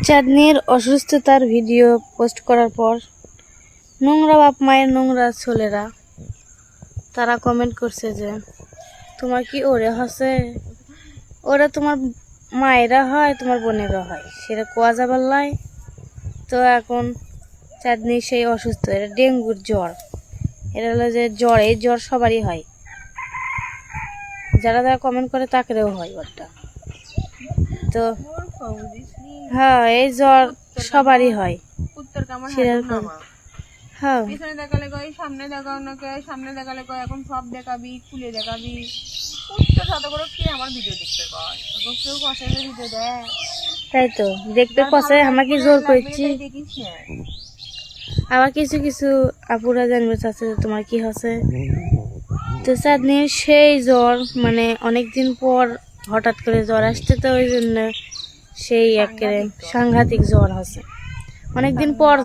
চাঁদনির অসুস্থতার video post করার পর নোংরা বাপ মায়ের নোংরা ছেলেরা তারা কমেন্ট করছে যে তোমার কি ওরে হসে, ওরা তোমার মায়েরা হয় তোমার বোনেরা হয় সেটা কোয়া যাবার লাই। তো এখন চাঁদনি সেই অসুস্থ, এটা ডেঙ্গুর জ্বর, এটা হলো যে জ্বর, এই জ্বর সবারই হয়, যারা যারা কমেন্ট করে তাকেও হয় জ্বরটা। তো হ্যাঁ এই জ্বর সবারই হয় সেরকম। হ্যাঁ পিছনে দেখালে কয় সামনে দেখাও না, কে সামনে দেখালে কয় এখন সব দেখাবি, খুলে দেখাবি। উত্তর সাথে করে কে আমার ভিডিও দেখতে কয়, কেউ কষে ভিডিও দেয়, তাই তো দেখতে কষে আমাকে জোর করছি। দেখিস না। আবার কিছু কিছু আপুরা জানবে চাচ্ছে যে তোমার কি হচ্ছে। তো চাঁদনির সেই জ্বর, মানে অনেকদিন পর হঠাৎ করে জ্বর আসছে, তো ওই জন্য সেই একেবারে সাংঘাতিক জ্বর হচ্ছে, অনেকদিন পর